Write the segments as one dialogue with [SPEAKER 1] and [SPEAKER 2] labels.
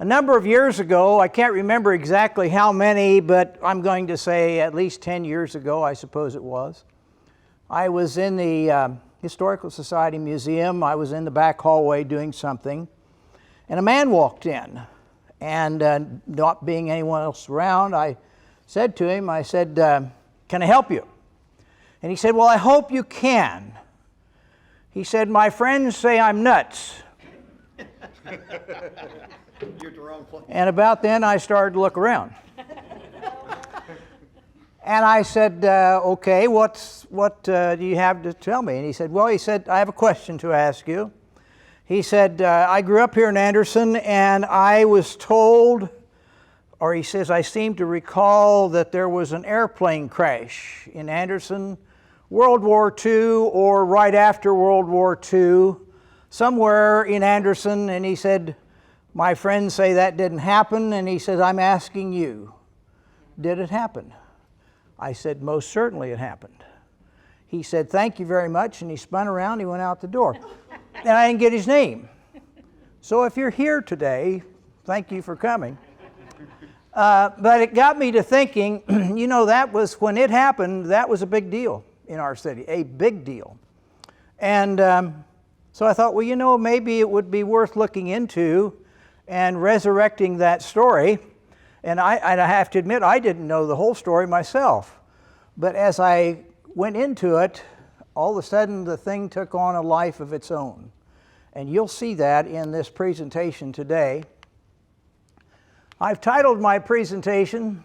[SPEAKER 1] number of years ago, I can't remember exactly how many, but I'm going to say at least 10 years ago, I suppose it was. I was in the Historical Society Museum. I was in the back hallway doing something, and a man walked in. And not being anyone else around, I said to him, I said, can I help you? And he said, well, I hope you can. He said, my friends say I'm nuts.
[SPEAKER 2] You're at the wrong place.
[SPEAKER 1] And about then I started to look around. And I said, okay, what do you have to tell me? And he said, I have a question to ask you. He said, I grew up here in Anderson, and I was told, or he says, I seem to recall that there was an airplane crash in Anderson, World War II or right after World War II, somewhere in Anderson. And he said, my friends say that didn't happen. And he said, I'm asking you, did it happen? I said, most certainly it happened. He said, thank you very much. And he spun around, he went out the door. And I didn't get his name. So if you're here today, thank you for coming. But it got me to thinking, you know, that was, when it happened, that was a big deal in our city, a big deal. And so I thought, well, you know, maybe it would be worth looking into and resurrecting that story. And I have to admit, I didn't know the whole story myself. But as I went into it, all of a sudden the thing took on a life of its own. And you'll see that in this presentation today. I've titled my presentation,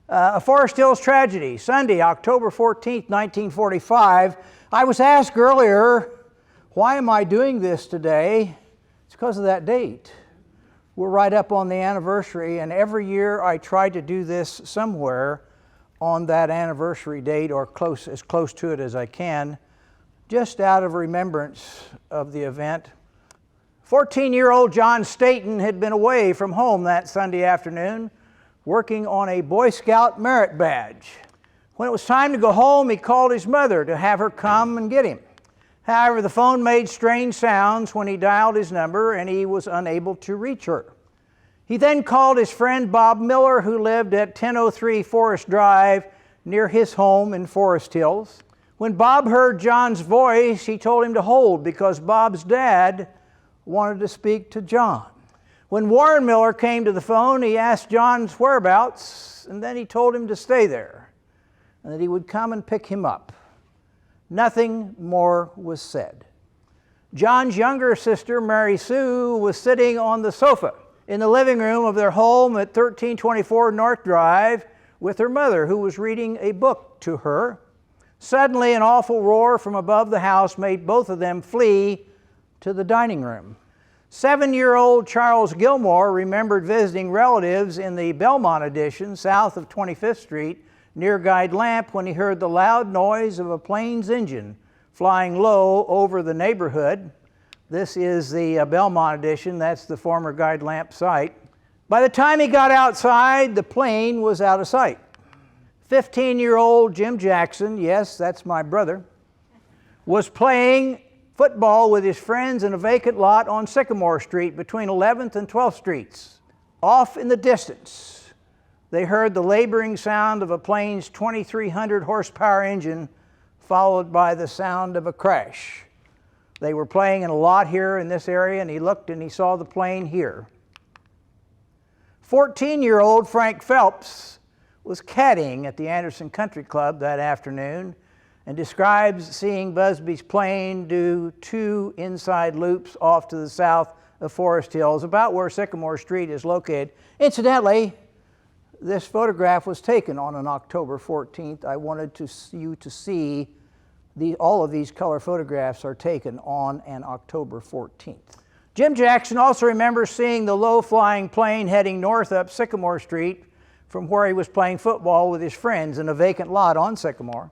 [SPEAKER 1] A Forest Hills Tragedy, Sunday, October 14th, 1945. I was asked earlier, why am I doing this today? It's because of that date. We're right up on the anniversary, and every year I try to do this somewhere on that anniversary date, or as close to it as I can, just out of remembrance of the event. 14-year-old John Staton had been away from home that Sunday afternoon, working on a Boy Scout merit badge. When it was time to go home, he called his mother to have her come and get him. However, the phone made strange sounds when he dialed his number, and he was unable to reach her. He then called his friend Bob Miller, who lived at 1003 Forest Drive near his home in Forest Hills. When Bob heard John's voice, he told him to hold because Bob's dad wanted to speak to John. When Warren Miller came to the phone, he asked John's whereabouts, and then he told him to stay there and that he would come and pick him up. Nothing more was said. John's younger sister, Mary Sue, was sitting on the sofa in the living room of their home at 1324 North Drive with her mother, who was reading a book to her. Suddenly, an awful roar from above the house made both of them flee to the dining room. 7-year-old Charles Gilmore remembered visiting relatives in the Belmont addition south of 25th Street near Guide Lamp when he heard the loud noise of a plane's engine flying low over the neighborhood. This is the Belmont addition. That's the former Guide Lamp site. By the time he got outside, the plane was out of sight. 15-year-old Jim Jackson, yes, that's my brother, was playing football with his friends in a vacant lot on Sycamore Street between 11th and 12th Streets. Off in the distance, they heard the laboring sound of a plane's 2,300 horsepower engine, followed by the sound of a crash. They were playing in a lot here in this area, and he looked and he saw the plane here. 14-year-old Frank Phelps was caddying at the Anderson Country Club that afternoon and describes seeing Busby's plane do 2 inside loops off to the south of Forest Hills, about where Sycamore Street is located. Incidentally, this photograph was taken on an October 14th. I wanted you to see all of these color photographs are taken on an October 14th. Jim Jackson also remembers seeing the low-flying plane heading north up Sycamore Street from where he was playing football with his friends in a vacant lot on Sycamore.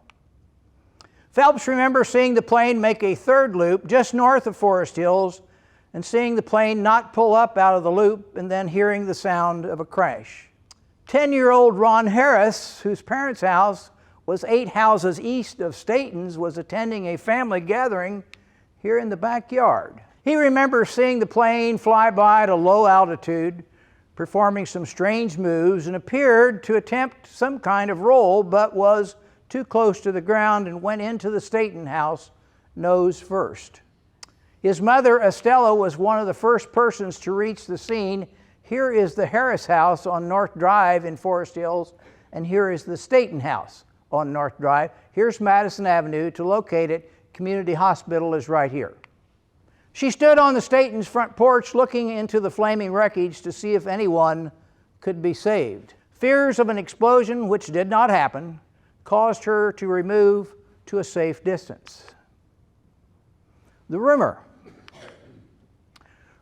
[SPEAKER 1] Phelps remembers seeing the plane make a 3rd loop just north of Forest Hills and seeing the plane not pull up out of the loop and then hearing the sound of a crash. 10-year-old Ron Harris, whose parents' house was 8 houses east of Staton's, was attending a family gathering here in the backyard. He remembers seeing the plane fly by at a low altitude, performing some strange moves, and appeared to attempt some kind of roll, but was too close to the ground and went into the Staton house nose first. His mother, Estella, was one of the first persons to reach the scene. Here is the Harris house on North Drive in Forest Hills, and here is the Staton house on North Drive. Here's Madison Avenue. To locate it, Community Hospital is right here. She stood on the Staton's front porch looking into the flaming wreckage to see if anyone could be saved. Fears of an explosion, which did not happen, caused her to remove to a safe distance. The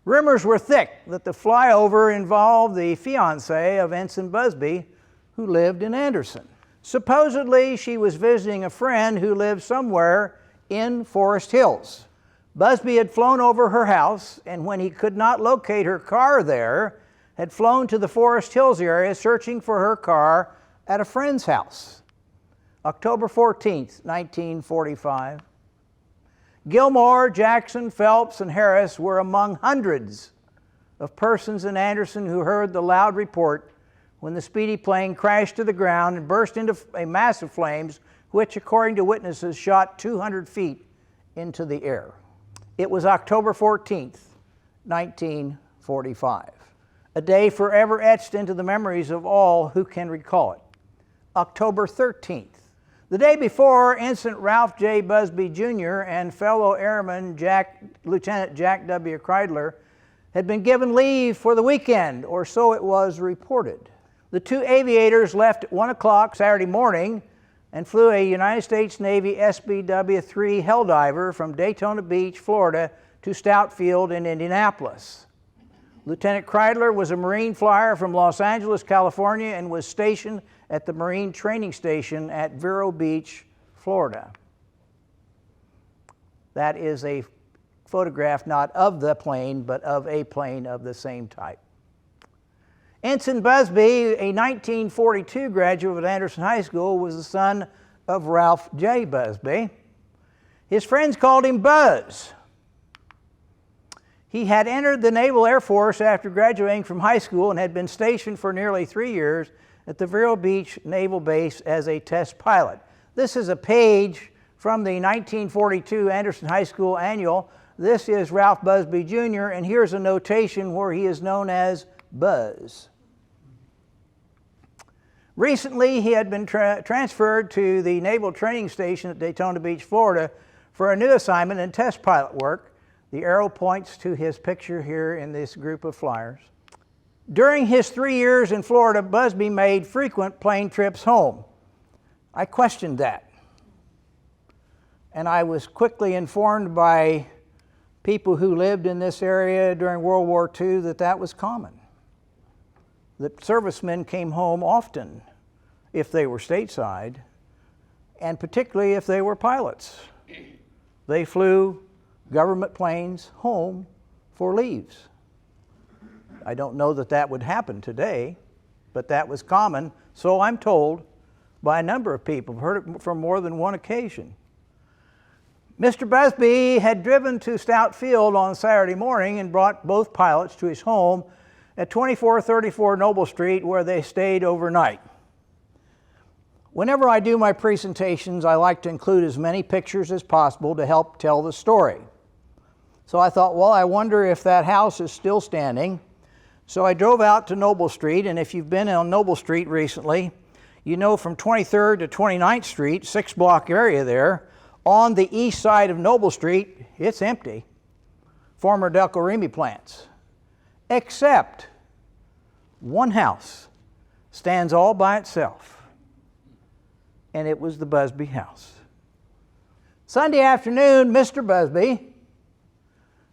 [SPEAKER 1] rumors were thick that the flyover involved the fiancé of Ensign Busby, who lived in Anderson. Supposedly, she was visiting a friend who lived somewhere in Forest Hills. Busby had flown over her house, and when he could not locate her car there, had flown to the Forest Hills area searching for her car at a friend's house. October 14th, 1945. Gilmore, Jackson, Phelps, and Harris were among hundreds of persons in Anderson who heard the loud report when the speedy plane crashed to the ground and burst into a mass of flames, which, according to witnesses, shot 200 feet into the air. It was October 14th, 1945, a day forever etched into the memories of all who can recall it. October 13th, the day before, Ensign Ralph J. Busby Jr. and fellow airman Lieutenant Jack W. Kreidler had been given leave for the weekend, or so it was reported. The two aviators left at 1 o'clock Saturday morning and flew a United States Navy SBW-3 Helldiver from Daytona Beach, Florida, to Stout Field in Indianapolis. Lieutenant Kreidler was a Marine flyer from Los Angeles, California, and was stationed at the Marine Training Station at Vero Beach, Florida. That is a photograph not of the plane, but of a plane of the same type. Ensign Busby, a 1942 graduate of Anderson High School, was the son of Ralph J. Busby. His friends called him Buzz. He had entered the Naval Air Force after graduating from high school and had been stationed for nearly 3 years at the Vero Beach Naval Base as a test pilot. This is a page from the 1942 Anderson High School Annual. This is Ralph Busby Jr., and here's a notation where he is known as Buzz. Recently, he had been transferred to the Naval Training Station at Daytona Beach, Florida, for a new assignment in test pilot work. The arrow points to his picture here in this group of flyers. During his 3 years in Florida, Busby made frequent plane trips home. I questioned that, and I was quickly informed by people who lived in this area during World War II that that was common. That servicemen came home often if they were stateside, and particularly if they were pilots. They flew government planes home for leaves. I don't know that that would happen today, but that was common, so I'm told by a number of people. I've heard it from more than one occasion. Mr. Busby had driven to Stout Field on Saturday morning and brought both pilots to his home at 2434 Noble Street, where they stayed overnight. Whenever I do my presentations, I like to include as many pictures as possible to help tell the story. So I thought, well, I wonder if that house is still standing. So I drove out to Noble Street, and if you've been on Noble Street recently, you know from 23rd to 29th Street, 6-block area there, on the east side of Noble Street, it's empty. Former Delco Remy plants. Except one house stands all by itself, and it was the Busby house. Sunday afternoon, Mr. Busby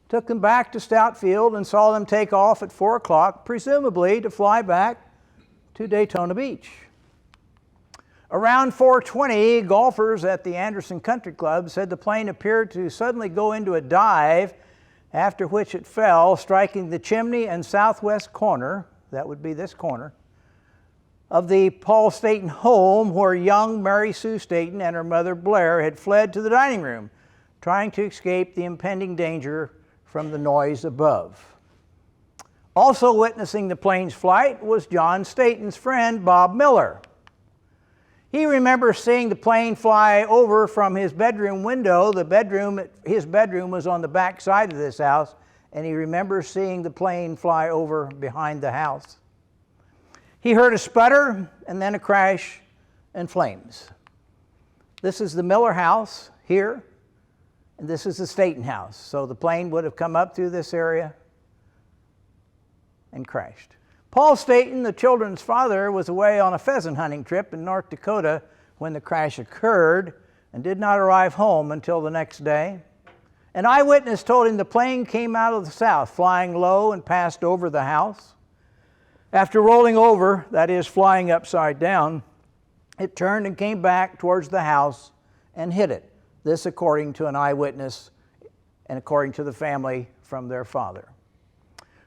[SPEAKER 1] took them back to Stout Field and saw them take off at 4 o'clock, presumably to fly back to Daytona Beach. Around 4:20, golfers at the Anderson Country Club said the plane appeared to suddenly go into a dive, after which it fell, striking the chimney and southwest corner, that would be this corner, of the Paul Staton home, where young Mary Sue Staton and her mother Blair had fled to the dining room, trying to escape the impending danger from the noise above. Also witnessing the plane's flight was John Staton's friend, Bob Miller. He remembers seeing the plane fly over from his bedroom window. His bedroom was on the back side of this house, and he remembers seeing the plane fly over behind the house. He heard a sputter and then a crash and flames. This is the Miller house here, and this is the Staton house. So the plane would have come up through this area and crashed. Paul Staton, the children's father, was away on a pheasant hunting trip in North Dakota when the crash occurred and did not arrive home until the next day. An eyewitness told him the plane came out of the south, flying low, and passed over the house. After rolling over, that is, flying upside down, it turned and came back towards the house and hit it. This according to an eyewitness and according to the family from their father.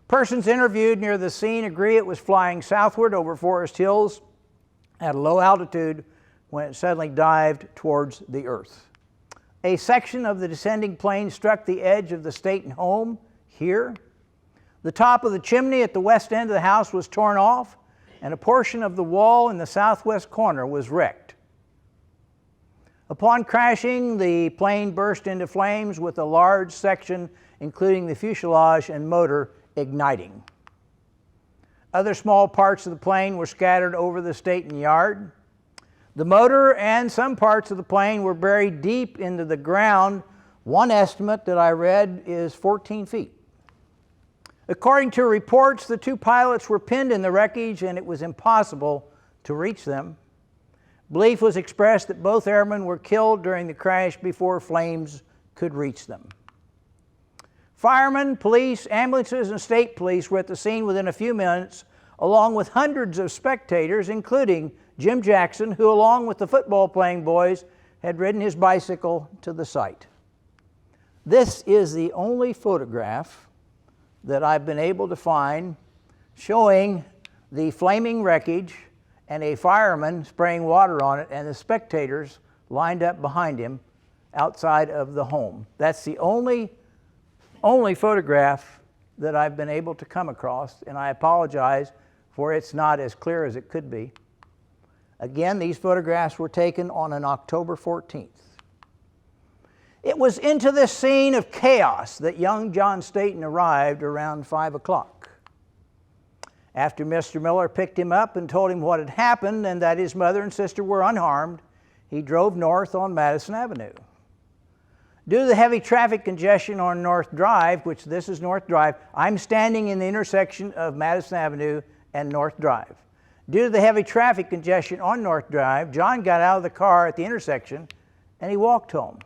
[SPEAKER 1] Persons interviewed near the scene agree it was flying southward over Forest Hills at a low altitude when it suddenly dived towards the earth. A section of the descending plane struck the edge of the Staton home here. The top of the chimney at the west end of the house was torn off, and a portion of the wall in the southwest corner was wrecked. Upon crashing, the plane burst into flames with a large section, including the fuselage and motor, igniting. Other small parts of the plane were scattered over the Staton yard. The motor and some parts of the plane were buried deep into the ground. One estimate that I read is 14 feet. According to reports, the two pilots were pinned in the wreckage and it was impossible to reach them. Belief was expressed that both airmen were killed during the crash before flames could reach them. Firemen, police, ambulances, and state police were at the scene within a few minutes, along with hundreds of spectators, including Jim Jackson, who, along with the football-playing boys, had ridden his bicycle to the site. This is the only photograph that I've been able to find showing the flaming wreckage and a fireman spraying water on it and the spectators lined up behind him outside of the home. That's the only photograph that I've been able to come across, and I apologize for it's not as clear as it could be. Again, these photographs were taken on an October 14th. It was into this scene of chaos that young John Staton arrived around 5 o'clock. After Mr. Miller picked him up and told him what had happened and that his mother and sister were unharmed, he drove north on Madison Avenue. Due to the heavy traffic congestion on North Drive, which this is North Drive, I'm standing in the intersection of Madison Avenue and North Drive. Due to the heavy traffic congestion on North Drive, John got out of the car at the intersection and he walked home.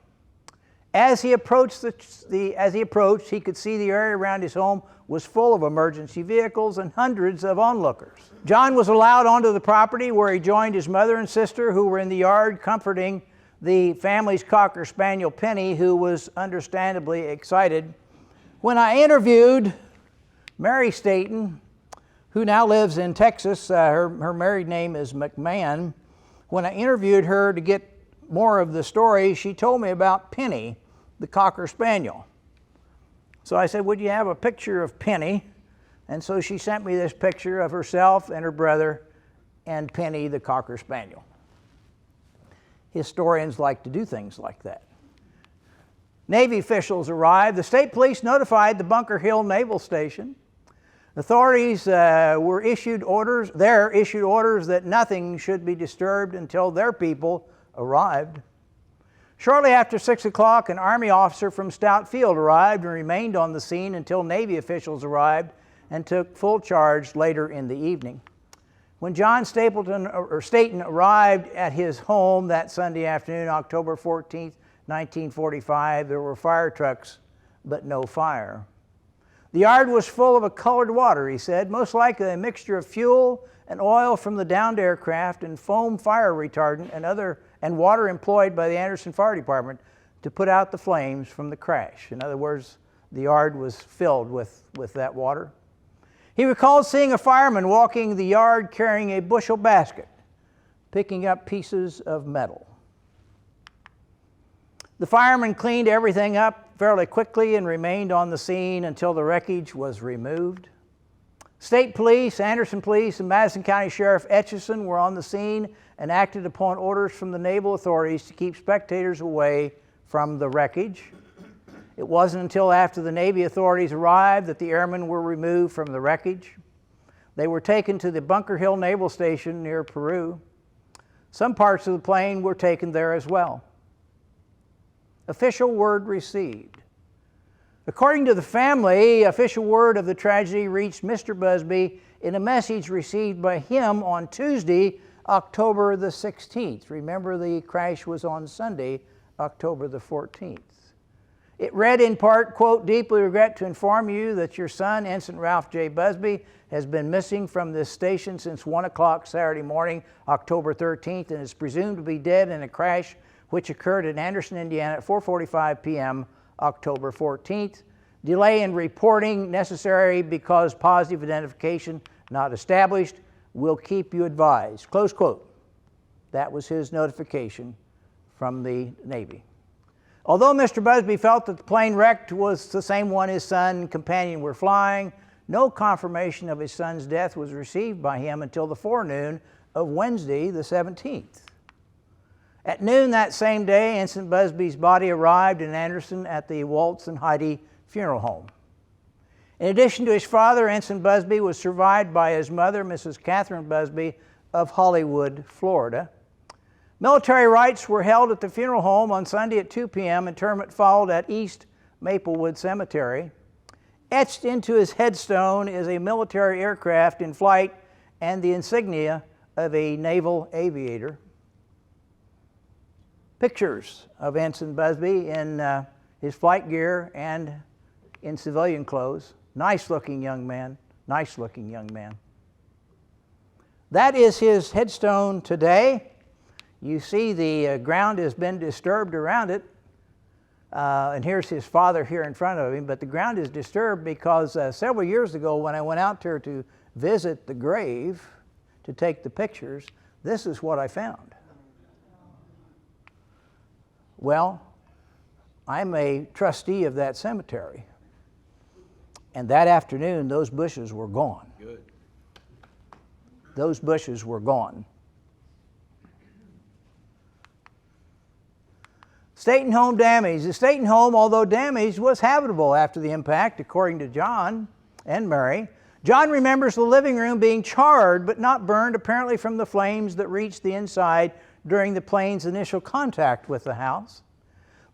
[SPEAKER 1] As he approached, he could see the area around his home was full of emergency vehicles and hundreds of onlookers. John was allowed onto the property where he joined his mother and sister, who were in the yard comforting the family's Cocker Spaniel Penny, who was understandably excited. When I interviewed Mary Staton, who now lives in Texas, her married name is McMahon. When I interviewed her to get more of the story, she told me about Penny, the Cocker Spaniel. So I said, would you have a picture of Penny? And so she sent me this picture of herself and her brother and Penny, the Cocker Spaniel. Historians like to do things like that. Navy officials arrived. The state police notified the Bunker Hill Naval Station. Authorities issued orders that nothing should be disturbed until their people arrived. Shortly after 6 o'clock, an Army officer from Stout Field arrived and remained on the scene until Navy officials arrived and took full charge later in the evening. When John Staton arrived at his home that Sunday afternoon, October 14th, 1945, there were fire trucks, but no fire. The yard was full of a colored water, he said, most likely a mixture of fuel and oil from the downed aircraft and foam fire retardant and water employed by the Anderson Fire Department to put out the flames from the crash. In other words, the yard was filled with that water. He recalled seeing a fireman walking the yard carrying a bushel basket, picking up pieces of metal. The firemen cleaned everything up fairly quickly and remained on the scene until the wreckage was removed. State Police, Anderson Police, and Madison County Sheriff Etchison were on the scene and acted upon orders from the naval authorities to keep spectators away from the wreckage. It wasn't until after the Navy authorities arrived that the airmen were removed from the wreckage. They were taken to the Bunker Hill Naval Station near Peru. Some parts of the plane were taken there as well. Official word received. According to the family, official word of the tragedy reached Mr. Busby in a message received by him on Tuesday, October the 16th. Remember, the crash was on Sunday, October the 14th. It read in part, quote, "Deeply regret to inform you that your son, Ensign Ralph J. Busby, has been missing from this station since 1 o'clock Saturday morning, October 13th, and is presumed to be dead in a crash which occurred in Anderson, Indiana at 4:45 p.m., October 14th. Delay in reporting necessary because positive identification not established. Will keep you advised." Close quote. That was his notification from the Navy. Although Mr. Busby felt that the plane wrecked was the same one his son and companion were flying, no confirmation of his son's death was received by him until the forenoon of Wednesday, the 17th. At noon that same day, Ensign Busby's body arrived in Anderson at the Waltz and Heidi Funeral Home. In addition to his father, Ensign Busby was survived by his mother, Mrs. Catherine Busby of Hollywood, Florida. Military rites were held at the funeral home on Sunday at 2 p.m. Interment followed at East Maplewood Cemetery. Etched into his headstone is a military aircraft in flight and the insignia of a naval aviator. Pictures of Ensign Busby in his flight gear and in civilian clothes. Nice looking young man, nice looking young man. That is his headstone today. You see the ground has been disturbed around it. And here's his father here in front of him, but the ground is disturbed because several years ago when I went out there to visit the grave to take the pictures, this is what I found. Well, I'm a trustee of that cemetery, and that afternoon those bushes were gone. Good. Those bushes were gone. Staton home damage. The Staton home, although damaged, was habitable after the impact, according to John and Mary. John remembers the living room being charred but not burned, apparently from the flames that reached the inside during the plane's initial contact with the house.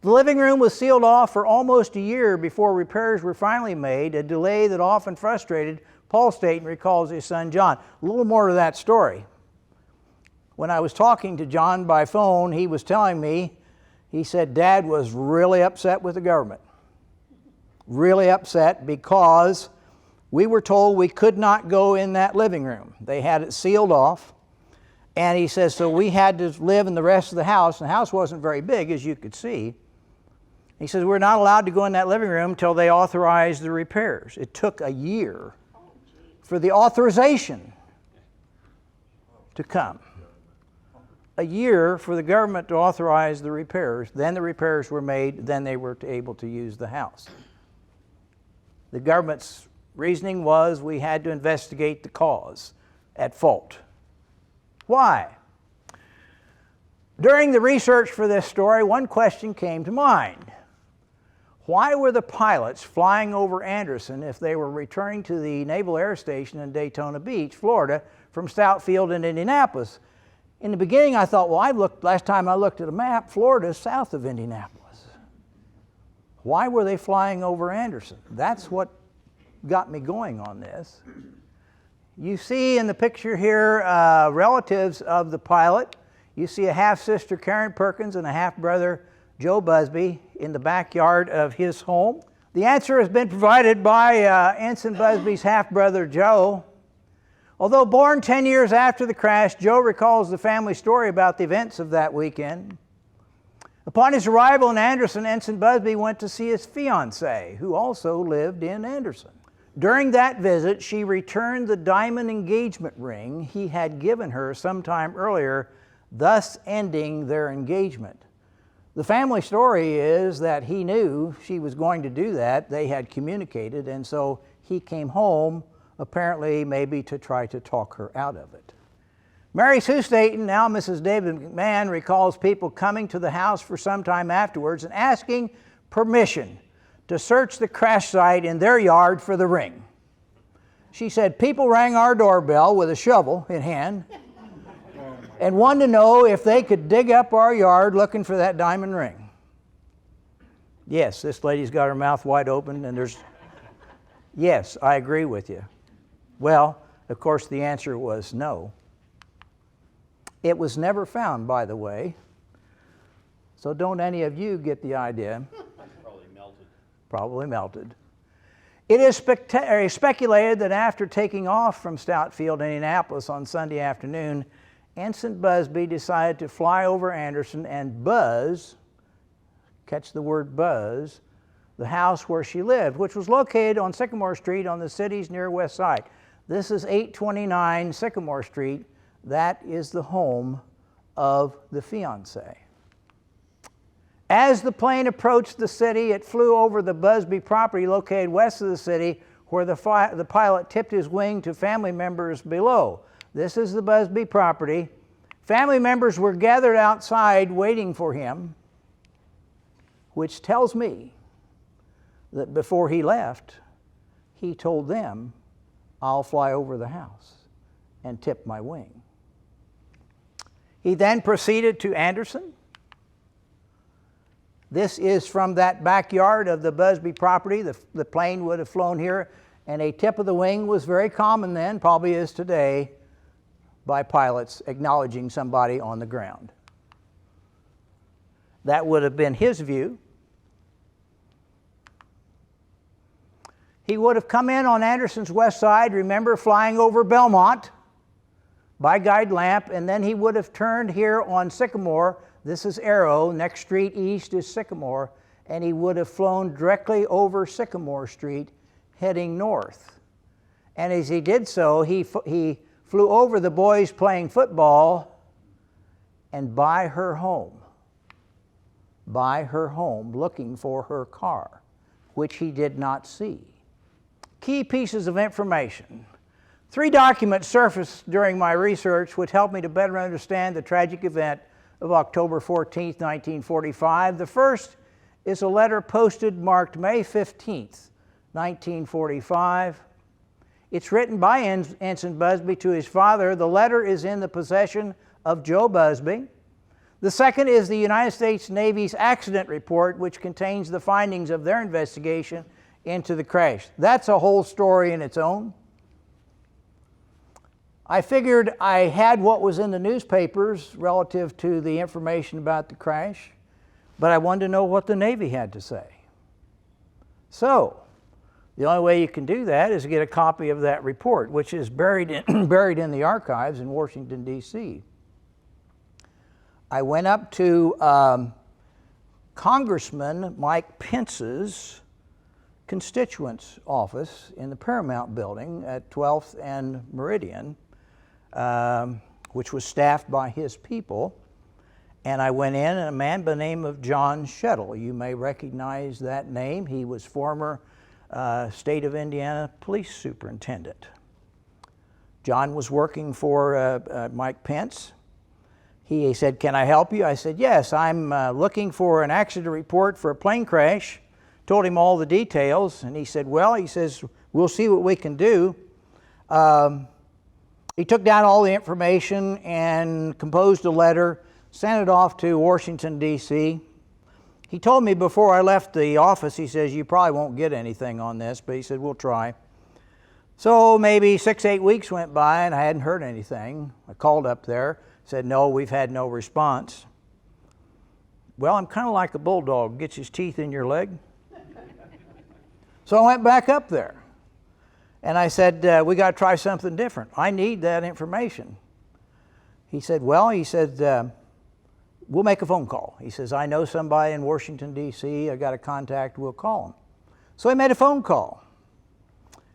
[SPEAKER 1] The living room was sealed off for almost a year before repairs were finally made, a delay that often frustrated Paul Staton, recalls his son John. A little more to that story. When I was talking to John by phone, he was telling me, he said Dad was really upset with the government. Really upset because we were told we could not go in that living room. They had it sealed off. And he says, so we had to live in the rest of the house. And the house wasn't very big, as you could see. He says, we're not allowed to go in that living room until they authorized the repairs. It took a year for the authorization to come. A year for the government to authorize the repairs. Then the repairs were made. Then they were able to use the house. The government's reasoning was we had to investigate the cause at fault. Why? During the research for this story, one question came to mind. Why were the pilots flying over Anderson if they were returning to the Naval Air Station in Daytona Beach, Florida, from Stout Field in Indianapolis? In the beginning, I thought, well, last time I looked at a map, Florida is south of Indianapolis. Why were they flying over Anderson? That's what got me going on this. You see in the picture here relatives of the pilot. You see a half-sister, Karen Perkins, and a half-brother, Joe Busby, in the backyard of his home. The answer has been provided by Ensign Busby's half-brother, Joe. Although born 10 years after the crash, Joe recalls the family story about the events of that weekend. Upon his arrival in Anderson, Ensign Busby went to see his fiancée, who also lived in Anderson. During that visit, she returned the diamond engagement ring he had given her some time earlier, thus ending their engagement. The family story is that he knew she was going to do that. They had communicated, and so he came home, apparently maybe to try to talk her out of it. Mary Sue Staton, now Mrs. David McMahon, recalls people coming to the house for some time afterwards and asking permission to search the crash site in their yard for the ring. She said people rang our doorbell with a shovel in hand and wanted to know if they could dig up our yard looking for that diamond ring. Yes, this lady's got her mouth wide open, and yes, I agree with you. Well, of course, the answer was no. It was never found, by the way, so don't any of you get the idea.
[SPEAKER 2] Probably melted.
[SPEAKER 1] Probably melted. It is speculated that after taking off from Stout Field, Indianapolis on Sunday afternoon, Ensign Busby decided to fly over Anderson and buzz, catch the word buzz, the house where she lived, which was located on Sycamore Street on the city's near west side. This is 829 Sycamore Street. That is the home of the fiancé. As the plane approached the city, it flew over the Busby property located west of the city, where the pilot tipped his wing to family members below. This is the Busby property. Family members were gathered outside waiting for him, which tells me that before he left, he told them, "I'll fly over the house and tip my wing." He then proceeded to Anderson. This is from that backyard of the Busby property. The plane would have flown here, and a tip of the wing was very common then, probably is today, by pilots acknowledging somebody on the ground. That would have been his view. He would have come in on Anderson's west side, remember, flying over Belmont by guide lamp, and then he would have turned here on Sycamore. This is Arrow, next street east is Sycamore, and he would have flown directly over Sycamore Street, heading north. And as he did so, he flew over the boys playing football and by her home, looking for her car, which he did not see. Key pieces of information. 3 documents surfaced during my research which helped me to better understand the tragic event of October 14, 1945. The first is a letter posted marked May 15, 1945. It's written by Ensign Busby to his father. The letter is in the possession of Joe Busby. The second is the United States Navy's accident report, which contains the findings of their investigation into the crash. That's a whole story in its own. I figured I had what was in the newspapers relative to the information about the crash, but I wanted to know what the Navy had to say. So, the only way you can do that is get a copy of that report, which is buried in the archives in Washington, D.C. I went up to Congressman Mike Pence's constituent's office in the Paramount Building at 12th and Meridian, which was staffed by his people. And I went in, and a man by the name of John Shettle. You may recognize that name. He was former state of Indiana police superintendent. John was working for Mike Pence. He said, "Can I help you?" I said, "Yes, I'm looking for an accident report for a plane crash." Told him all the details, and he said, "Well," he says, "we'll see what we can do." He took down all the information and composed a letter, sent it off to Washington, D.C. He told me before I left the office, he says, "You probably won't get anything on this," but he said, "We'll try." So maybe 6-8 weeks went by, and I hadn't heard anything. I called up there, said, "No, we've had no response." Well, I'm kind of like a bulldog, gets his teeth in your leg. So I went back up there, and I said, "We got to try something different. I need that information." He said, "Well," he said, "we'll make a phone call." He says, "I know somebody in Washington, D.C. I got a contact, we'll call him." So he made a phone call.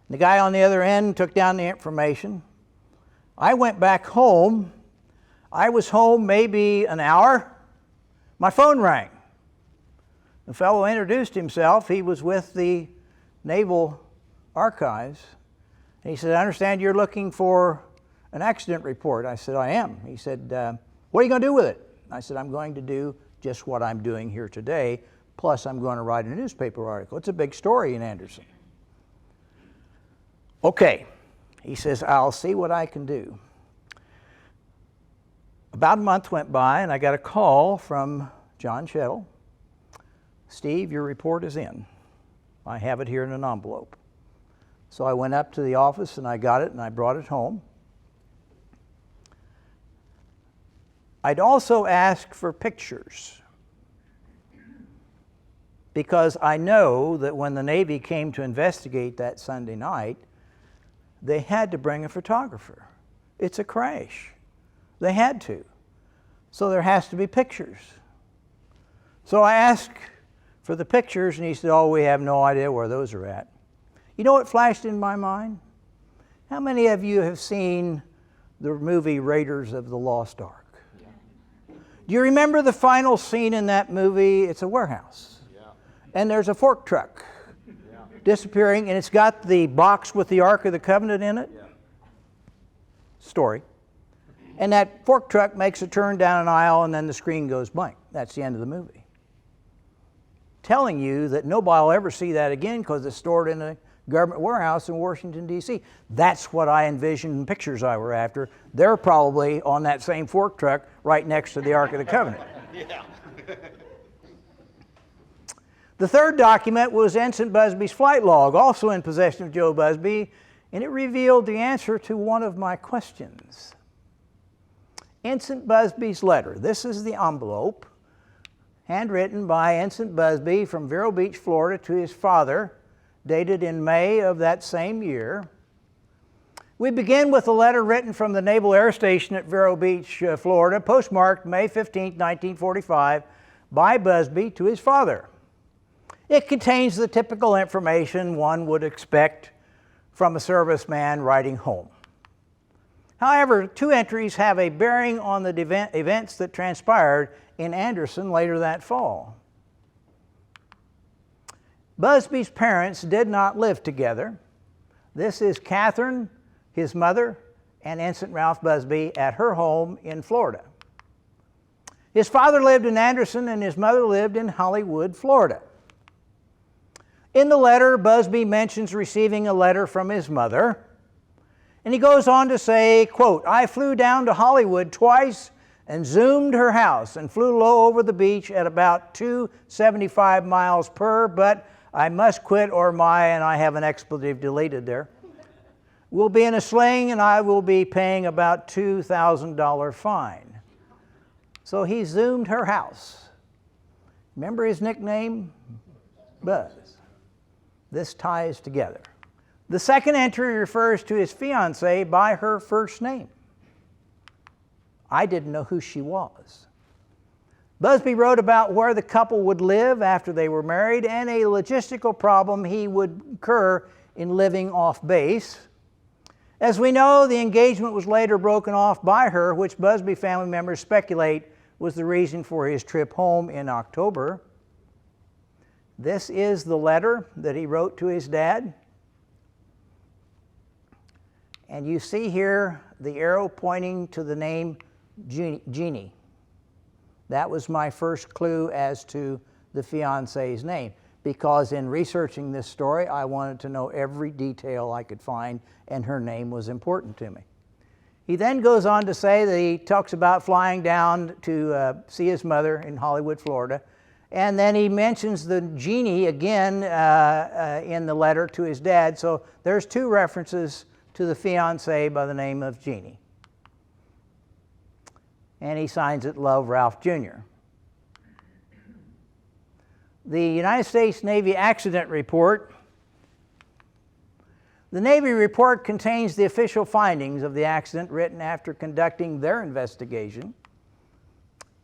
[SPEAKER 1] The guy on the other end took down the information. I went back home. I was home maybe an hour. My phone rang. The fellow introduced himself. He was with the Naval Archives. And he said, I understand you're looking for an accident report. I said, I am. He said, what are you going to do with it? I said, I'm going to do just what I'm doing here today, plus I'm going to write a newspaper article. It's a big story in Anderson. Okay. He says, I'll see what I can do. About a month went by, and I got a call from John Chettle. Steve, your report is in. I have it here in an envelope. So I went up to the office, and I got it, and I brought it home. I'd also ask for pictures, because I know that when the Navy came to investigate that Sunday night, they had to bring a photographer. It's a crash. They had to. So there has to be pictures. So I asked for the pictures, and he said, oh, we have no idea where those are at. You know what flashed in my mind? How many of you have seen the movie Raiders of the Lost Ark? Yeah. Do you remember the final scene in that movie? It's a warehouse. Yeah. And there's a fork truck disappearing, and it's got the box with the Ark of the Covenant in it. Yeah. Story. And that fork truck makes a turn down an aisle, and then the screen goes blank. That's the end of the movie. Telling you that nobody will ever see that again because it's stored in a government warehouse in Washington, D.C. That's what I envisioned in the pictures I were after. They're probably on that same fork truck right next to the Ark of the Covenant. Yeah. The third document was Ensign Busby's flight log, also in possession of Joe Busby, and it revealed the answer to one of my questions. Ensign Busby's letter. This is the envelope, handwritten by Ensign Busby from Vero Beach, Florida, to his father, dated in May of that same year. We begin with a letter written from the Naval Air Station at Vero Beach, Florida, postmarked May 15, 1945, by Busby to his father. It contains the typical information one would expect from a serviceman writing home. However, two entries have a bearing on the events that transpired in Anderson later that fall. Busby's parents did not live together. This is Catherine, his mother, and Ensign Ralph Busby at her home in Florida. His father lived in Anderson and his mother lived in Hollywood, Florida. In the letter, Busby mentions receiving a letter from his mother, and he goes on to say, quote, I flew down to Hollywood twice and zoomed her house and flew low over the beach at about 275 miles per, but I must quit or and I have an expletive deleted there, will be in a sling and I will be paying about $2,000 fine. So he zoomed her house. Remember his nickname? Buzz. This ties together. The second entry refers to his fiancée by her first name. I didn't know who she was. Busby wrote about where the couple would live after they were married and a logistical problem he would incur in living off base. As we know, the engagement was later broken off by her, which Busby family members speculate was the reason for his trip home in October. This is the letter that he wrote to his dad. And you see here the arrow pointing to the name Jeannie. That was my first clue as to the fiancée's name, because in researching this story, I wanted to know every detail I could find, and her name was important to me. He then goes on to say that he talks about flying down to see his mother in Hollywood, Florida, and then he mentions the Jeannie again in the letter to his dad, so there's two references to the fiancée by the name of Jeannie. And he signs it Love, Ralph Jr. The United States Navy Accident Report. The Navy report contains the official findings of the accident written after conducting their investigation.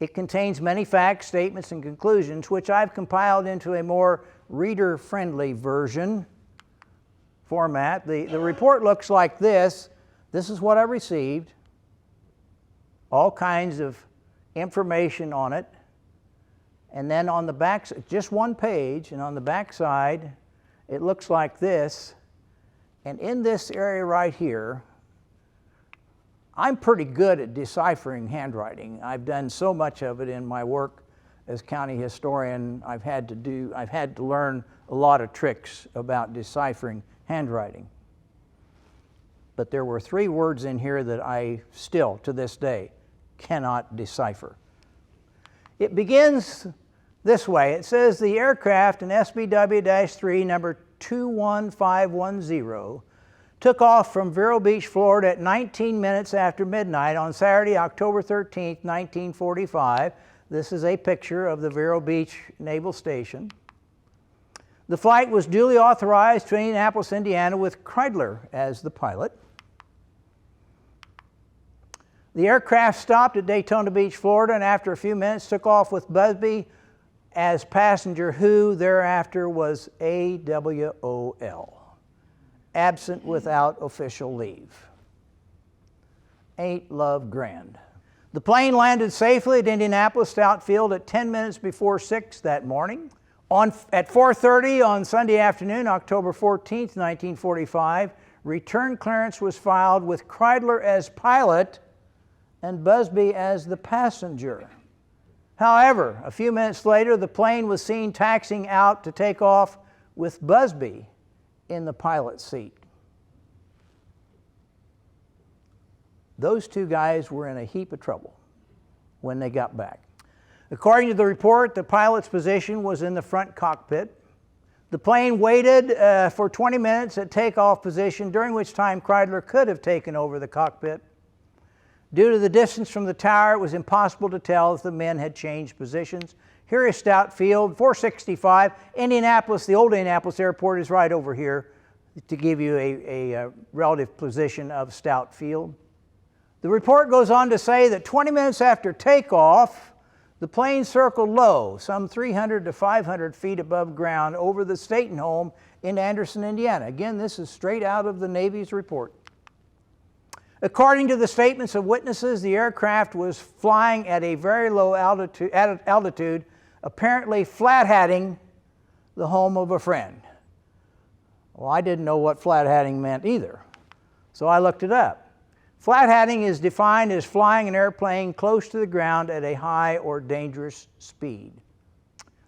[SPEAKER 1] It contains many facts, statements, and conclusions, which I've compiled into a more reader-friendly version format. The report looks like this. This is what I received. All kinds of information on it. And then on the back, just one page, and on the back side, it looks like this. And in this area right here, I'm pretty good at deciphering handwriting. I've done so much of it in my work as county historian. I've had to learn a lot of tricks about deciphering handwriting. But there were 3 words in here that I still, to this day, cannot decipher. It begins this way. It says the aircraft in SBW-3 number 21510 took off from Vero Beach, Florida at 19 minutes after midnight on Saturday, October 13, 1945. This is a picture of the Vero Beach Naval Station. The flight was duly authorized to Indianapolis, Indiana, with Kreidler as the pilot. The aircraft stopped at Daytona Beach, Florida, and after a few minutes took off with Busby as passenger, who thereafter was AWOL, absent without official leave. Ain't love grand? The plane landed safely at Indianapolis Stout Field at 10 minutes before 6 that morning. At 4:30 on Sunday afternoon, October 14, 1945, return clearance was filed with Kreidler as pilot and Busby as the passenger. However, a few minutes later, the plane was seen taxiing out to take off with Busby in the pilot's seat. Those 2 guys were in a heap of trouble when they got back. According to the report, the pilot's position was in the front cockpit. The plane waited for 20 minutes at takeoff position, during which time Kreidler could have taken over the cockpit. Due to the distance from the tower, it was impossible to tell if the men had changed positions. Here is Stout Field, 465. Indianapolis, the old Indianapolis Airport, is right over here to give you a relative position of Stout Field. The report goes on to say that 20 minutes after takeoff, the plane circled low, some 300 to 500 feet above ground, over the Staton home in Anderson, Indiana. Again, this is straight out of the Navy's report. According to the statements of witnesses, the aircraft was flying at a very low altitude, apparently flat-hatting the home of a friend. Well, I didn't know what flat-hatting meant either, so I looked it up. Flat-hatting is defined as flying an airplane close to the ground at a high or dangerous speed.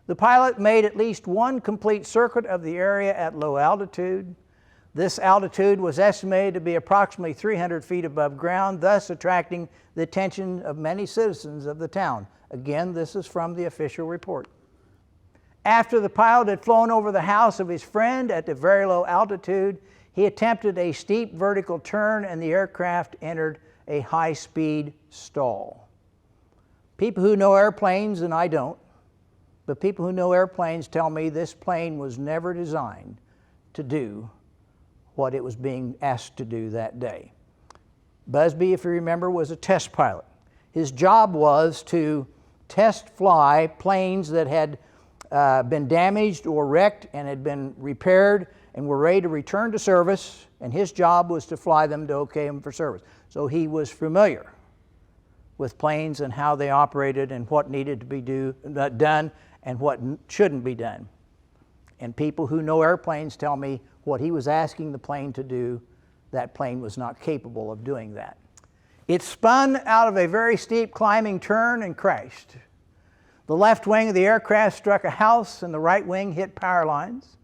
[SPEAKER 1] The pilot made at least one complete circuit of the area at low altitude. This altitude was estimated to be approximately 300 feet above ground, thus attracting the attention of many citizens of the town. Again, this is from the official report. After the pilot had flown over the house of his friend at the very low altitude, he attempted a steep vertical turn and the aircraft entered a high-speed stall. People who know airplanes, and I don't, but people who know airplanes tell me this plane was never designed to do what it was being asked to do that day. Busby, if you remember, was a test pilot. His job was to test fly planes that had been damaged or wrecked and had been repaired and were ready to return to service, and his job was to fly them to okay them for service. So he was familiar with planes and how they operated and what needed to be done and what shouldn't be done. And people who know airplanes tell me what he was asking the plane to do, that plane was not capable of doing that. It spun out of a very steep climbing turn and crashed. The left wing of the aircraft struck a house and the right wing hit power lines.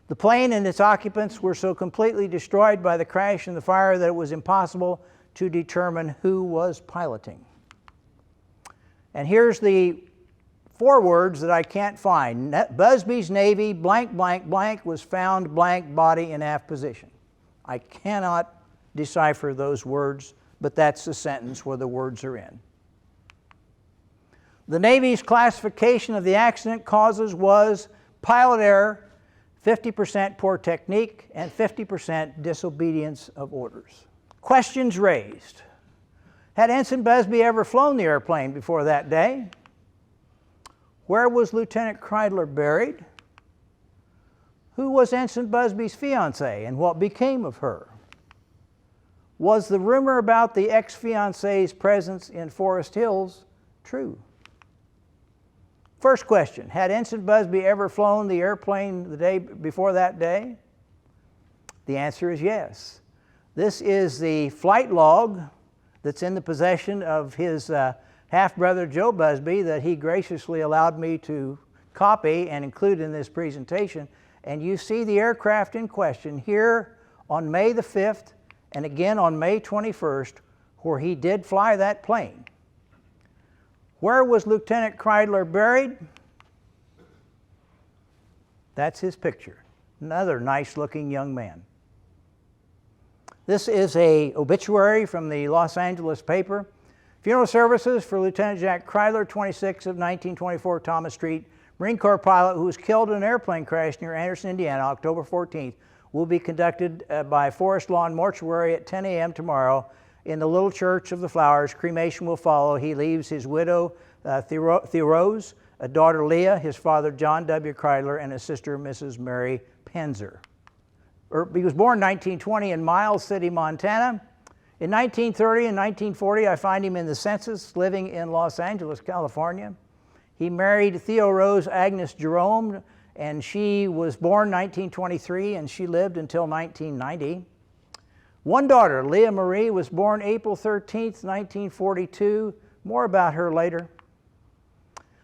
[SPEAKER 1] The plane and its occupants were so completely destroyed by the crash and the fire that it was impossible to determine who was piloting. And here's the 4 words that I can't find. Busby's Navy blank blank blank was found blank body in aft position. I cannot decipher those words, but that's the sentence where the words are in. The Navy's classification of the accident causes was pilot error, 50% poor technique, and 50% disobedience of orders. Questions raised. Had Ensign Busby ever flown the airplane before that day? Where was Lieutenant Kreidler buried? Who was Ensign Busby's fiancée and what became of her? Was the rumor about the ex-fiancée's presence in Forest Hills true? First question, had Ensign Busby ever flown the airplane the day before that day? The answer is yes. This is the flight log that's in the possession of his half-brother Joe Busby that he graciously allowed me to copy and include in this presentation. And you see the aircraft in question here on May the 5th and again on May 21st, where he did fly that plane. Where was Lieutenant Kreidler buried? That's his picture. Another nice-looking young man. This is an obituary from the Los Angeles paper. Funeral services for Lieutenant Jack Kreidler, 26 of 1924 Thomas Street, Marine Corps pilot who was killed in an airplane crash near Anderson, Indiana, October 14th, will be conducted by Forest Lawn Mortuary at 10 a.m. tomorrow in the Little Church of the Flowers. Cremation will follow. He leaves his widow, Theorose, a daughter, Leah, his father, John W. Kreidler, and his sister, Mrs. Mary Penzer. He was born in 1920 in Miles City, Montana. In 1930 and 1940, I find him in the census, living in Los Angeles, California. He married Theo Rose Agnes Jerome, and she was born 1923, and she lived until 1990. One daughter, Leah Marie, was born April 13th, 1942. More about her later.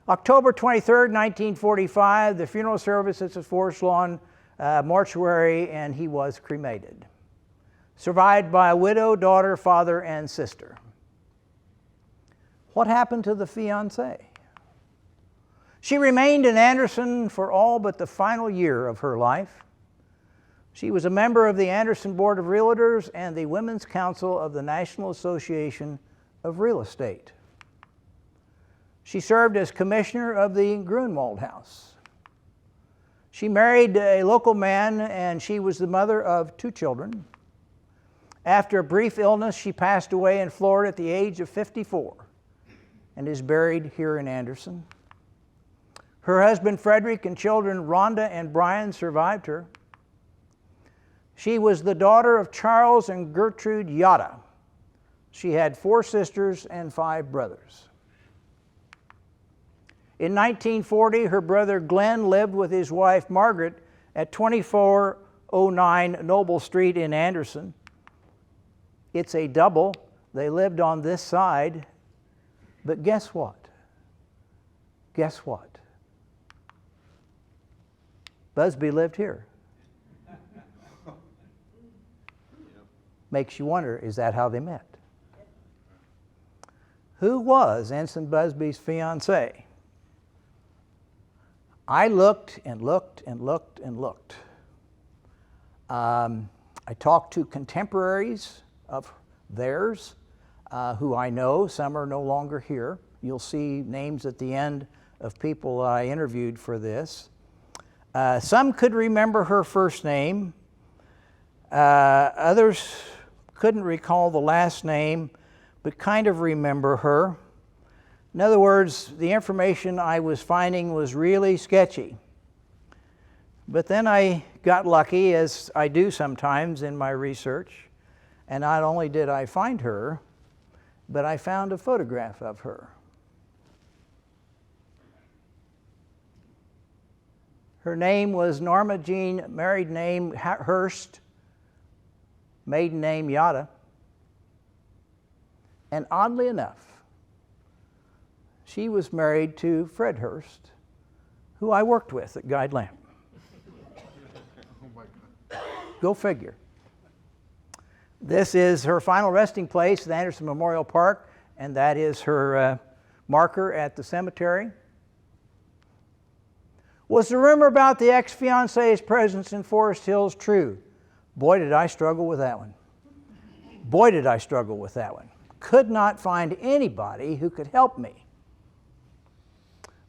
[SPEAKER 1] October 23rd, 1945, the funeral service at the Forest Lawn Mortuary, and he was cremated. Survived by a widow, daughter, father, and sister. What happened to the fiancée? She remained in Anderson for all but the final year of her life. She was a member of the Anderson Board of Realtors and the Women's Council of the National Association of Real Estate. She served as commissioner of the Grunwald House. She married a local man, and she was the mother of 2 children. After a brief illness, she passed away in Florida at the age of 54 and is buried here in Anderson. Her husband, Frederick, and children, Rhonda and Brian, survived her. She was the daughter of Charles and Gertrude Yotta. She had 4 sisters and 5 brothers. In 1940, her brother Glenn lived with his wife Margaret at 2409 Noble Street in Anderson. It's a double. They lived on this side. But guess what? Guess what? Busby lived here. Makes you wonder, is that how they met? Who was Ensign Busby's fiancée? I looked and looked and looked and looked. I talked to contemporaries of theirs who I know. Some are no longer here. You'll see names at the end of people I interviewed for this. Some could remember her first name. Others couldn't recall the last name, but kind of remember her. In other words, the information I was finding was really sketchy. But then I got lucky, as I do sometimes in my research, and not only did I find her, but I found a photograph of her. Her name was Norma Jean, married name Hurst, maiden name Yotta. And oddly enough, she was married to Fred Hurst, who I worked with at Guide Lamp.
[SPEAKER 2] Oh my God.
[SPEAKER 1] Go figure. This is her final resting place, the Anderson Memorial Park, and that is her marker at the cemetery. Was the rumor about the ex-fiancée's presence in Forest Hills true? Boy, did I struggle with that one. Boy, did I struggle with that one. Could not find anybody who could help me.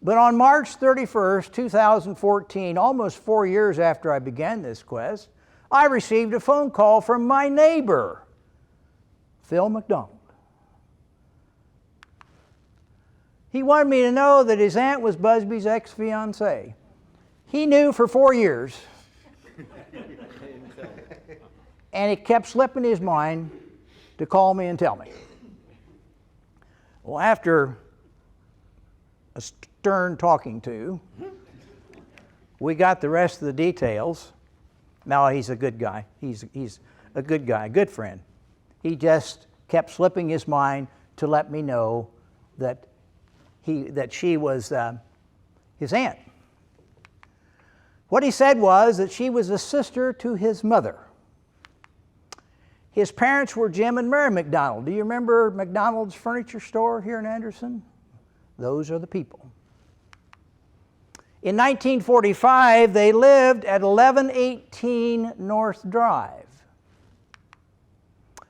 [SPEAKER 1] But on March 31st, 2014, almost 4 years after I began this quest, I received a phone call from my neighbor, Phil McDonald. He wanted me to know that his aunt was Busby's ex-fiancée. He knew for 4 years, and it kept slipping his mind to call me and tell me. Well, after a stern talking to. We got the rest of the details. No, he's a good guy. He's a good guy, a good friend. He just kept slipping his mind to let me know that she was his aunt. What he said was that she was a sister to his mother. His parents were Jim and Mary McDonald. Do you remember McDonald's furniture store here in Anderson? Those are the people. In 1945, they lived at 1118 North Drive.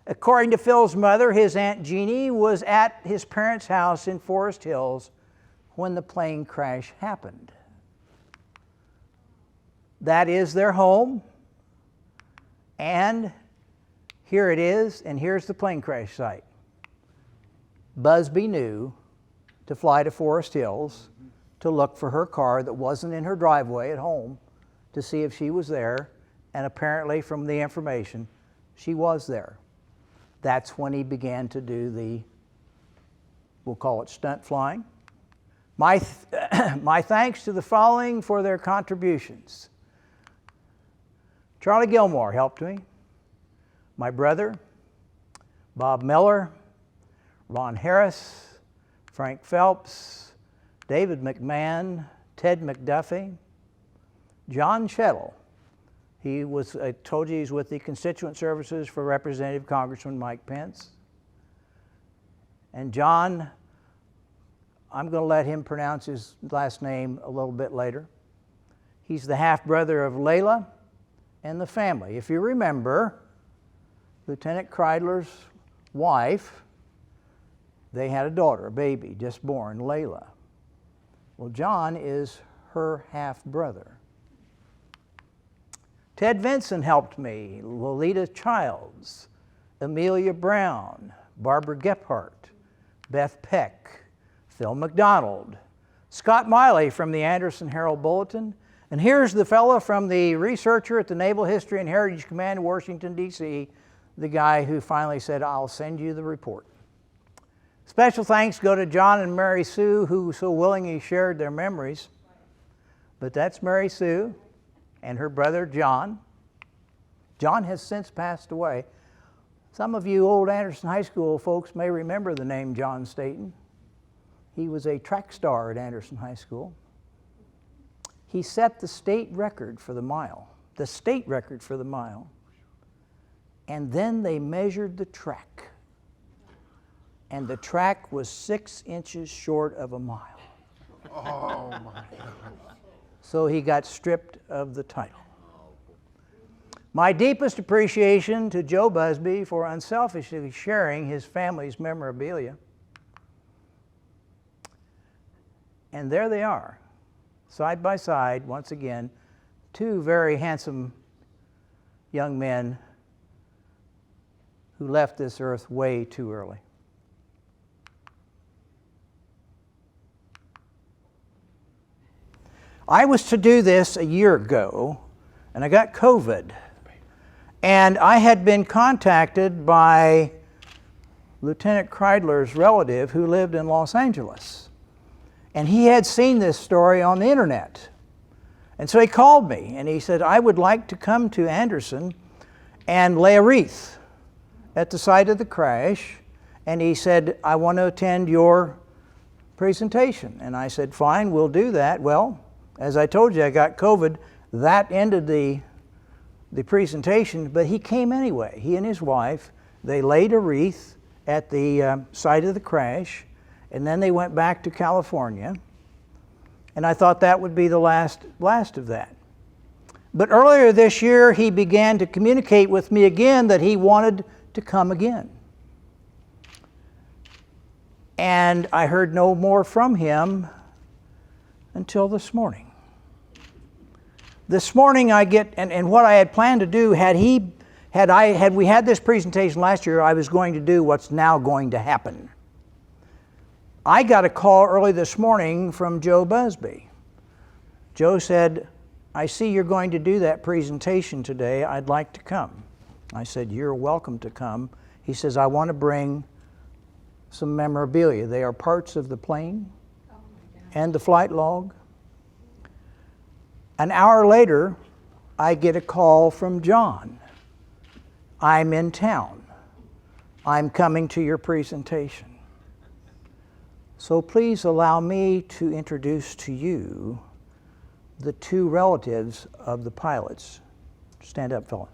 [SPEAKER 1] According to Phil's mother, his Aunt Jeannie was at his parents' house in Forest Hills when the plane crash happened. That is their home, and here it is, and here's the plane crash site. Busby knew to fly to Forest Hills to look for her car that wasn't in her driveway at home to see if she was there, and apparently from the information, she was there. That's when he began to do the, we'll call it stunt flying. My thanks to the following for their contributions. Charlie Gilmore helped me. My brother, Bob Miller, Ron Harris, Frank Phelps, David McMahon, Ted McDuffie, John Chettle. I told you he's with the Constituent Services for Representative Congressman Mike Pence. And John, I'm going to let him pronounce his last name a little bit later. He's the half-brother of Layla and the family. If you remember, Lieutenant Kreidler's wife, they had a daughter, a baby, just born, Layla. Well, John is her half-brother. Ted Vinson helped me, Lolita Childs, Amelia Brown, Barbara Gephardt, Beth Peck, Phil McDonald, Scott Miley from the Anderson Herald Bulletin, and here's the fellow from the researcher at the Naval History and Heritage Command in Washington, D.C., the guy who finally said, I'll send you the report. Special thanks go to John and Mary Sue, who so willingly shared their memories. But that's Mary Sue and her brother John. John has since passed away. Some of you old Anderson High School folks may remember the name John Staton. He was a track star at Anderson High School. He set the state record for the mile. The state record for the mile. And then they measured the track. And the track was 6 inches short of a mile.
[SPEAKER 2] Oh, my God.
[SPEAKER 1] So he got stripped of the title. My deepest appreciation to Joe Busby for unselfishly sharing his family's memorabilia. And there they are, side by side, once again, two very handsome young men who left this earth way too early. I was to do this a year ago, and I got COVID. And I had been contacted by Lieutenant Kreidler's relative who lived in Los Angeles. And he had seen this story on the internet. And so he called me, and he said, I would like to come to Anderson and lay a wreath at the site of the crash. And he said, I want to attend your presentation. And I said, fine, we'll do that. Well, as I told you, I got COVID. That ended the presentation, but he came anyway. He and his wife, they laid a wreath at the site of the crash, and then they went back to California. And I thought that would be the last of that. But earlier this year, he began to communicate with me again that he wanted to come again. And I heard no more from him until this morning. This morning I get, and what I had planned to do, had we had this presentation last year, I was going to do what's now going to happen. I got a call early this morning from Joe Busby. Joe said, I see you're going to do that presentation today. I'd like to come. I said, you're welcome to come. He says, I want to bring some memorabilia. They are parts of the plane. and the flight log. An hour later, I get a call from John. I'm in town. I'm coming to your presentation. So please allow me to introduce to you the two relatives of the pilots. Stand up, fellas.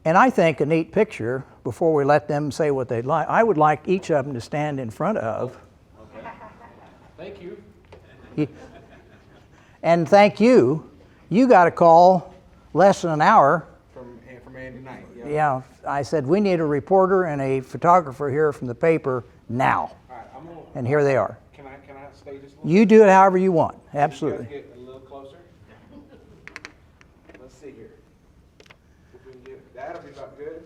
[SPEAKER 1] And I think a neat picture, before we let them say what they'd like, I would like each of them to stand in front of.
[SPEAKER 2] Okay. Thank you.
[SPEAKER 1] And thank you. You got a call less than an hour.
[SPEAKER 2] From Andy Knight.
[SPEAKER 1] Yeah, I said, we need a reporter and a photographer here from the paper now.
[SPEAKER 2] All right,
[SPEAKER 1] and here they are.
[SPEAKER 2] Can I stay just a little
[SPEAKER 1] You do it however you want. Absolutely.
[SPEAKER 2] Can you guys get a little closer? Let's see here. If we can get, that'll be about good.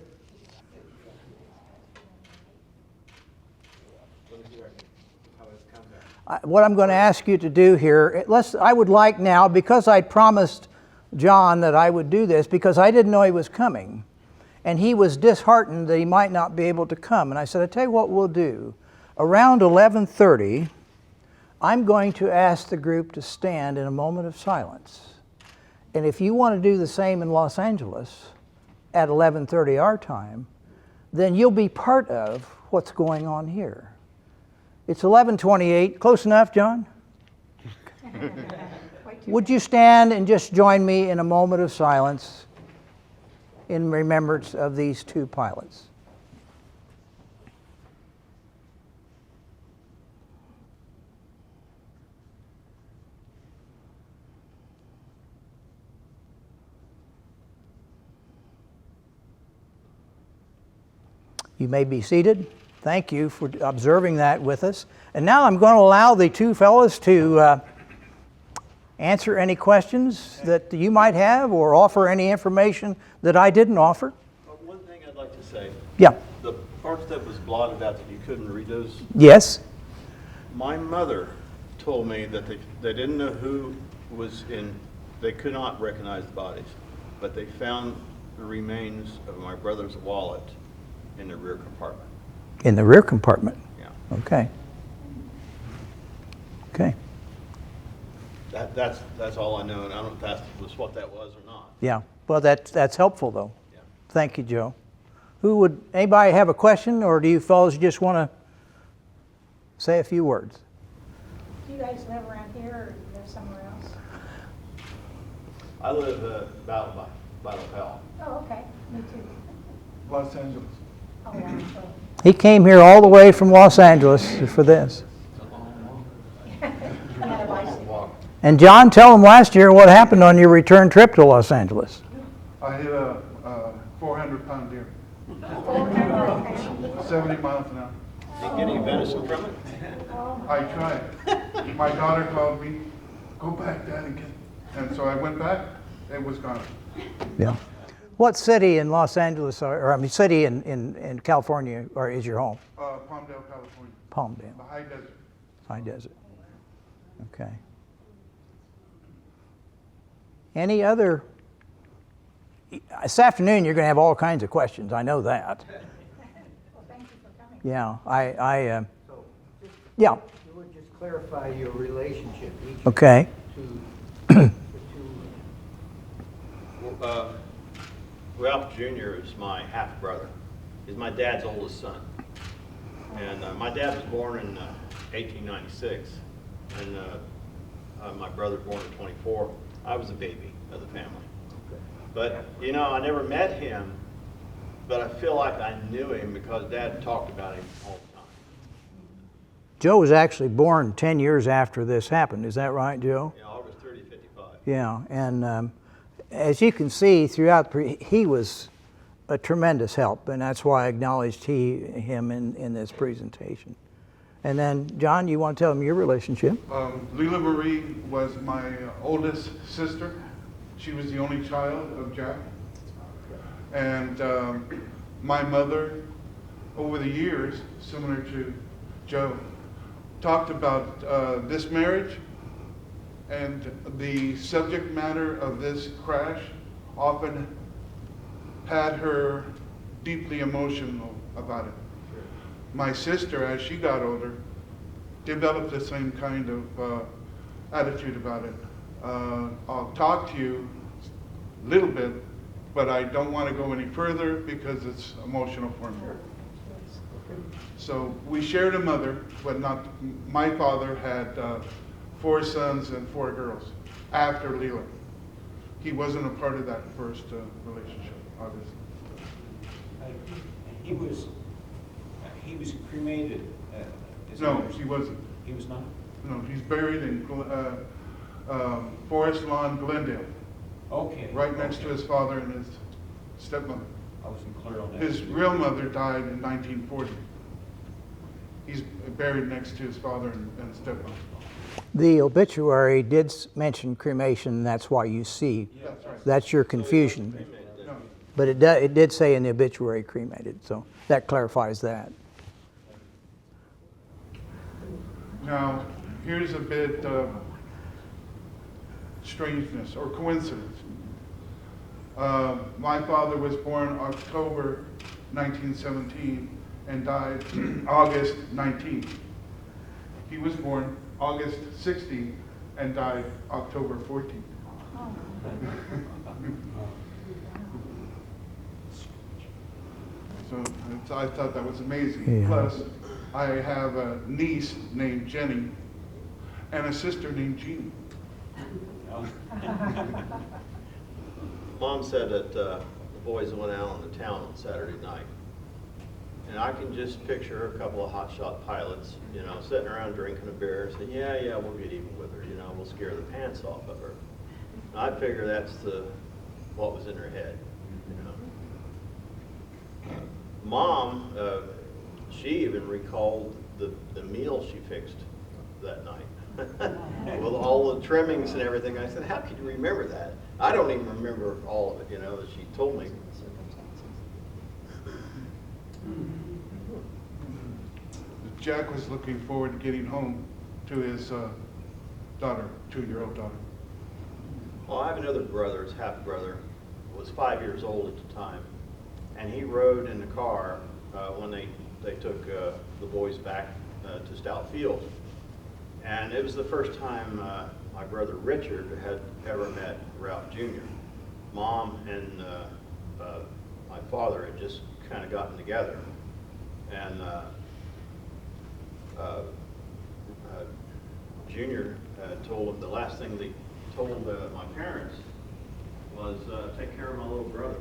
[SPEAKER 2] Let me see how this comes out.
[SPEAKER 1] What I'm going to ask you to do here, I would like now, because I promised John that I would do this, because I didn't know he was coming, and he was disheartened that he might not be able to come. And I said, I tell you what we'll do. Around 11:30, I'm going to ask the group to stand in a moment of silence. And if you want to do the same in Los Angeles at 11:30 our time, then you'll be part of what's going on here. It's 11:28. Close enough, John? Would you stand and just join me in a moment of silence in remembrance of these two pilots? You may be seated. Thank you for observing that with us. And now I'm going to allow the two fellows to answer any questions that you might have or offer any information that I didn't offer.
[SPEAKER 3] One thing I'd like to say.
[SPEAKER 1] Yeah.
[SPEAKER 3] The parts that was blotted out that you couldn't read those.
[SPEAKER 1] Yes.
[SPEAKER 3] My mother told me that they didn't know who was in, they could not recognize the bodies, but they found the remains of my brother's wallet in the rear compartment.
[SPEAKER 1] In the rear compartment?
[SPEAKER 3] Yeah.
[SPEAKER 1] Okay. Okay.
[SPEAKER 3] That's all I know, and I don't know if that was what that was or not.
[SPEAKER 1] Yeah. Well, that's helpful, though.
[SPEAKER 3] Yeah.
[SPEAKER 1] Thank you, Joe. Anybody have a question, or do you fellows just want to say a few words?
[SPEAKER 4] Do you guys live around here, or do you live somewhere else?
[SPEAKER 3] I live about by lapel.
[SPEAKER 4] Oh, okay, me too.
[SPEAKER 2] Los Angeles.
[SPEAKER 4] Oh, wow.
[SPEAKER 1] He came here all the way from Los Angeles for this.
[SPEAKER 4] I had a bicycle.
[SPEAKER 1] And John, tell him last year what happened on your return trip to Los Angeles.
[SPEAKER 2] I hit a 400-pound deer,
[SPEAKER 4] 400
[SPEAKER 2] 70 miles an hour.
[SPEAKER 3] Did you get any venison from it?
[SPEAKER 2] I tried. My daughter called me, go back, Dad, and get it. And so I went back, it was gone.
[SPEAKER 1] Yeah. What city in Los Angeles, city in California, is your home?
[SPEAKER 2] Palmdale, California.
[SPEAKER 1] Palmdale.
[SPEAKER 2] The high desert.
[SPEAKER 1] High desert. Okay. Any other? This afternoon you're going to have all kinds of questions. I know that.
[SPEAKER 4] Well, thank you for coming.
[SPEAKER 1] Yeah.
[SPEAKER 5] So,
[SPEAKER 1] Yeah.
[SPEAKER 5] you would just clarify your relationship
[SPEAKER 1] Okay.
[SPEAKER 5] to the two.
[SPEAKER 3] Ralph Jr. is my half-brother. He's my dad's oldest son. And my dad was born in 1896, and my brother born in 24. I was a baby of the family. But, you know, I never met him, but I feel like I knew him because Dad talked about him all the time.
[SPEAKER 1] Joe was actually born 10 years after this happened. Is that right, Joe?
[SPEAKER 3] You know, August 30, 55.
[SPEAKER 1] Yeah. And as you can see throughout, he was a tremendous help, and that's why I acknowledged him in this presentation. And then, John, you want to tell him your relationship?
[SPEAKER 2] Lila Marie was my oldest sister. She was the only child of Jack. And my mother, over the years, similar to Joe, talked about this marriage And the subject matter of this crash often had her deeply emotional about it. My sister, as she got older, developed the same kind of attitude about it. I'll talk to you a little bit, but I don't want to go any further because it's emotional for me. So we shared a mother, but not, my father had 4 sons and 4 girls after Leela. He wasn't a part of that first relationship, obviously.
[SPEAKER 6] He was cremated.
[SPEAKER 2] No, he wasn't.
[SPEAKER 6] He was not?
[SPEAKER 2] No, he's buried in Forest Lawn, Glendale,
[SPEAKER 6] Okay.
[SPEAKER 2] right next to
[SPEAKER 6] okay.
[SPEAKER 2] his father and his stepmother.
[SPEAKER 6] I wasn't clear on that.
[SPEAKER 2] His real mother died in 1940. He's buried next to his father and stepmother.
[SPEAKER 1] The obituary did mention cremation, and that's why you see.
[SPEAKER 2] That's right.
[SPEAKER 1] That's your confusion.
[SPEAKER 2] No.
[SPEAKER 1] But it did say in the obituary cremated, so that clarifies that.
[SPEAKER 2] Now, here's a bit of strangeness or coincidence. My father was born October 1917 and died August 19. He was born August 16 and died October 14. So I thought that was amazing.
[SPEAKER 1] Yeah.
[SPEAKER 2] Plus, I have a niece named Jenny and a sister named Jean.
[SPEAKER 3] Mom said that the boys went out on the town on Saturday night. And I can just picture her, a couple of hotshot pilots, you know, sitting around drinking a beer, saying, yeah, we'll get even with her, you know, we'll scare the pants off of her. And I figure that's what was in her head, you know. Mom, she even recalled the meal she fixed that night. With all the trimmings and everything. I said, how could you remember that? I don't even remember all of it, you know, that she told me.
[SPEAKER 2] Jack was looking forward to getting home to his daughter, 2-year-old daughter.
[SPEAKER 3] Well, I have another brother, his half-brother, was 5 years old at the time, and he rode in the car when they took the boys back to Stout Field. And it was the first time my brother Richard had ever met Ralph Jr. Mom and my father had just kind of gotten together. And Junior told him, the last thing they told my parents was, take care of my little brother.